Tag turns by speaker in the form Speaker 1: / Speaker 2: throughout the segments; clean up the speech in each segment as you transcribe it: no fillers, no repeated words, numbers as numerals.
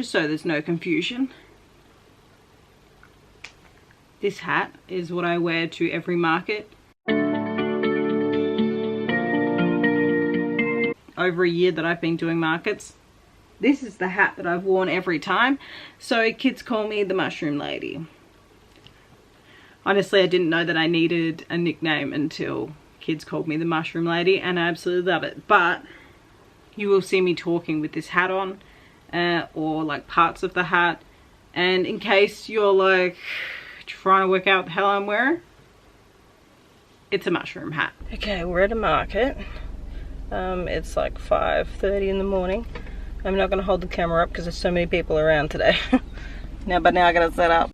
Speaker 1: just so there's no confusion. This hat is what I wear to every market. Over a year that I've been doing markets. This is the hat that I've worn every time. So kids call me the Mushroom Lady. Honestly, I didn't know that I needed a nickname until kids called me the Mushroom Lady, and I absolutely love it. But you will see me talking with this hat on, or like parts of the hat. And in case you're like trying to work out what the hell I'm wearing, it's a mushroom hat. Okay, we're at a market. It's like 5:30 in the morning. I'm not gonna hold the camera up because there's so many people around today. Now I gotta set up.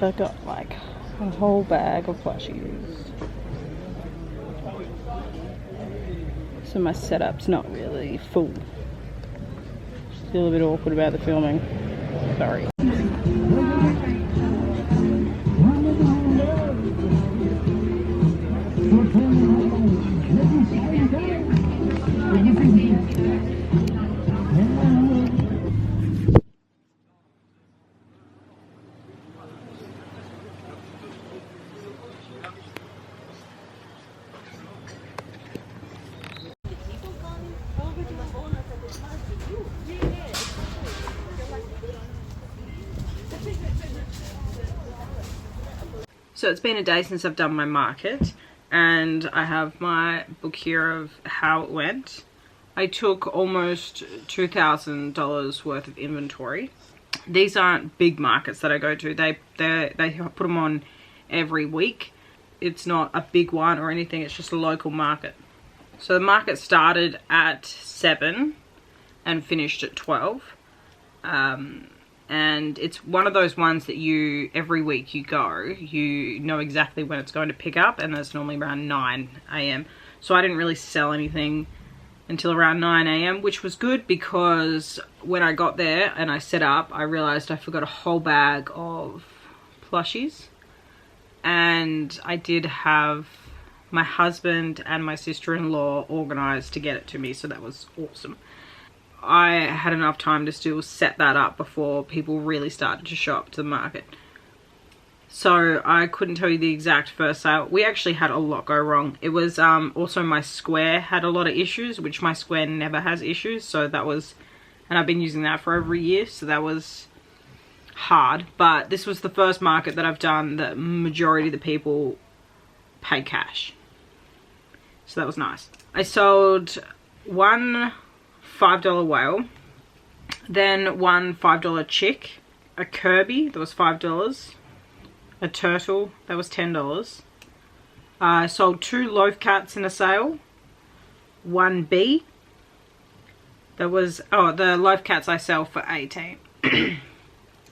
Speaker 1: So I got like a whole bag of plushies. So my setup's not really full. Still a bit awkward about the filming. Sorry. So it's been a day since I've done my market, and I have my book here of how it went. I took almost $2,000 worth of inventory. These aren't big markets that I go to. They put them on every week. It's not a big one or anything, it's just a local market. So the market started at 7 and finished at 12. And it's one of those ones that every week you go, you know exactly when it's going to pick up, and that's normally around 9 AM. So I didn't really sell anything until around 9 AM, which was good, because when I got there and I set up, I realized I forgot a whole bag of plushies. And I did have my husband and my sister-in-law organized to get it to me, so that was awesome. I had enough time to still set that up before people really started to show up to the market. So I couldn't tell you the exact first sale. We actually had a lot go wrong. It was also my square had a lot of issues, which my square never has issues. So that was, and I've been using that for over a year, so that was hard. But this was the first market that I've done that majority of the people paid cash. So that was nice. I sold one $5 whale, then one $5 chick, a Kirby that was $5, a turtle that was $10. I sold 2 loaf cats in a sale, one bee that was, oh, the loaf cats I sell for 18.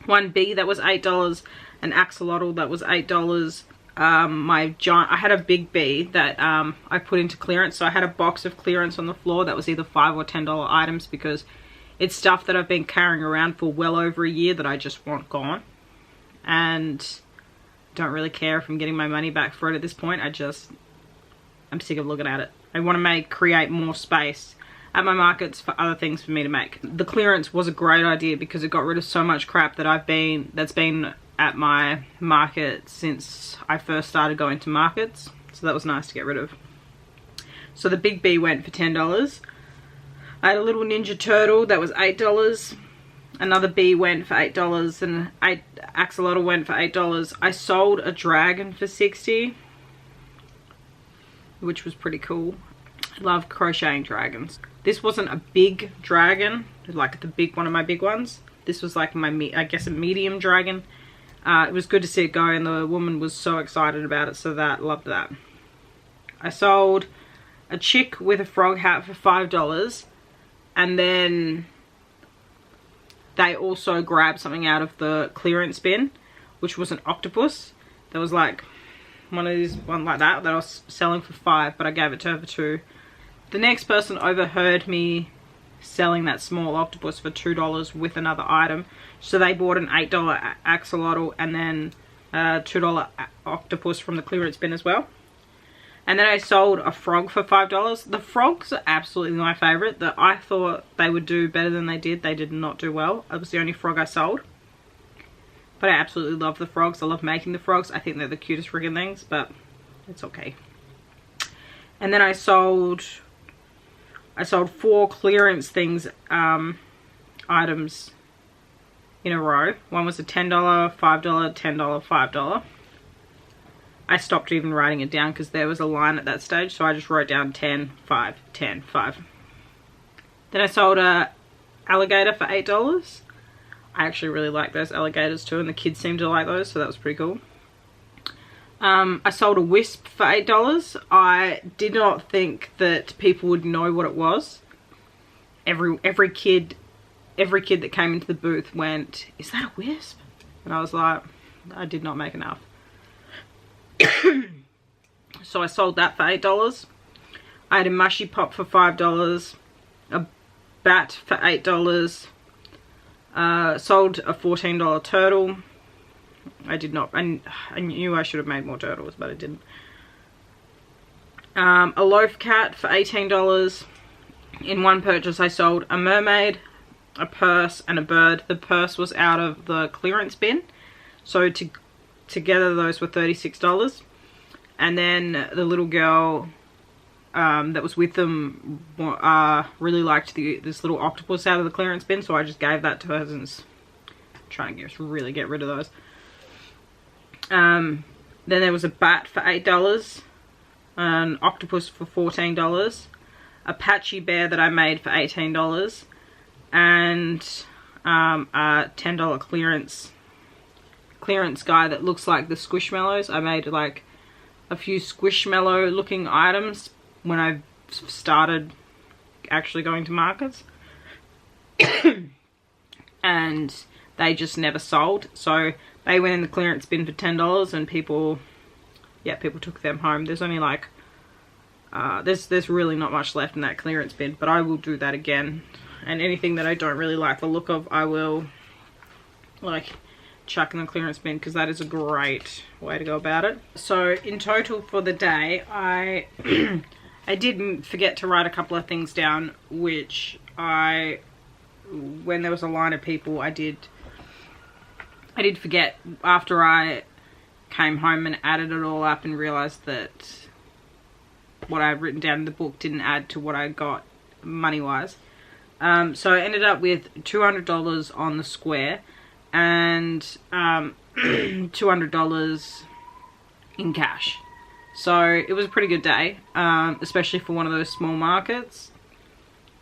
Speaker 1: One bee that was $8, an axolotl that was $8. I had a big bee that I put into clearance, so I had a box of clearance on the floor that was either $5 or $10 items, because it's stuff that I've been carrying around for well over a year that I just want gone, and don't really care if I'm getting my money back for it at this point. I'm sick of looking at it. I want to create more space at my markets for other things for me to make. The clearance was a great idea because it got rid of so much crap that's been at my market since I first started going to markets, so that was nice to get rid of. So the big bee went for $10. I had a little ninja turtle that was $8. Another bee went for $8, and axolotl went for $8. I sold a dragon for $60, which was pretty cool. I love crocheting dragons. This wasn't a big dragon, like one of my big ones. This was like I guess a medium dragon. It was good to see it go, and the woman was so excited about it, so loved that. I sold a chick with a frog hat for $5, and then they also grabbed something out of the clearance bin, which was an octopus. There was like one like that I was selling for $5, but I gave it to her for $2. The next person overheard me selling that small octopus for $2 with another item, so they bought an $8 axolotl and then a $2 octopus from the clearance bin as well. And then I sold a frog for $5. The frogs are absolutely my favorite. I thought they would do better than they did. They did not do well. It was the only frog I sold, but I absolutely love the frogs. I love making the frogs. I think they're the cutest friggin' things, but it's okay. And then I sold 4 clearance things, items in a row. One was a $10, $5, $10, $5. I stopped even writing it down because there was a line at that stage, so I just wrote down 10, 5, 10, 5. Then I sold a alligator for $8. I actually really like those alligators too, and the kids seemed to like those, so that was pretty cool. I sold a wisp for $8. I did not think that people would know what it was. Every kid that came into the booth went, "Is that a wisp?" And I was like, I did not make enough. So I sold that for $8. I had a mushy pop for $5, a bat for $8, sold a $14 turtle. I did not, I knew I should have made more turtles, but I didn't. A loaf cat for $18. In one purchase I sold a mermaid, a purse and a bird. The purse was out of the clearance bin, so together those were $36. And then the little girl that was with them really liked this little octopus out of the clearance bin, so I just gave that to her and trying to really get rid of those. Then there was a bat for $8, an octopus for $14, a patchy bear that I made for $18, and a $10 clearance guy that looks like the Squishmallows. I made like a few Squishmallow looking items when I started actually going to markets. And they just never sold, so they went in the clearance bin for $10, and people took them home. There's only like there's really not much left in that clearance bin, but I will do that again. And anything that I don't really like the look of, I will like chuck in the clearance bin, because that is a great way to go about it. So in total for the day, I I did forget to write a couple of things down, which when there was a line of people, I did forget after I came home and added it all up and realized that what I had written down in the book didn't add to what I got money wise. So I ended up with $200 on the square and $200 in cash. So it was a pretty good day, especially for one of those small markets.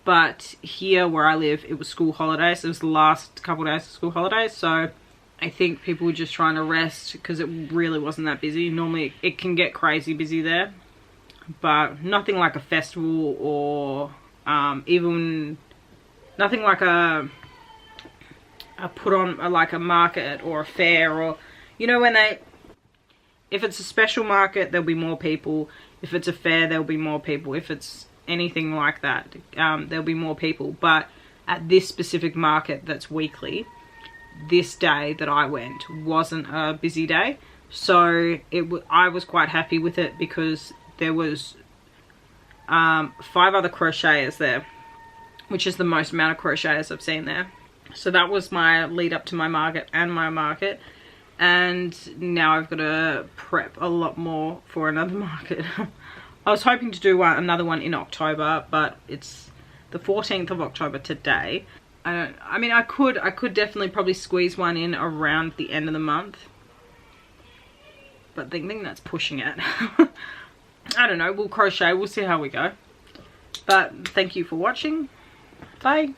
Speaker 1: But here where I live, it was school holidays. It was the last couple of days of school holidays, so I think people were just trying to rest because it really wasn't that busy. Normally it can get crazy busy there, but nothing like a festival or even nothing like a put on like a market or a fair, or you know, when if it's a special market there'll be more people, if it's a fair there'll be more people, if it's anything like that there'll be more people. But at this specific market that's weekly, this day that I went wasn't a busy day, so I was quite happy with it, because there was 5 other crocheters there, which is the most amount of crocheters I've seen there. So that was my lead up to my market and my market, and now I've got to prep a lot more for another market. I was hoping to do another one in October, but it's the 14th of October today. I mean I could definitely probably squeeze one in around the end of the month, but I think that's pushing it. I don't know, we'll crochet, we'll see how we go. But thank you for watching. Bye.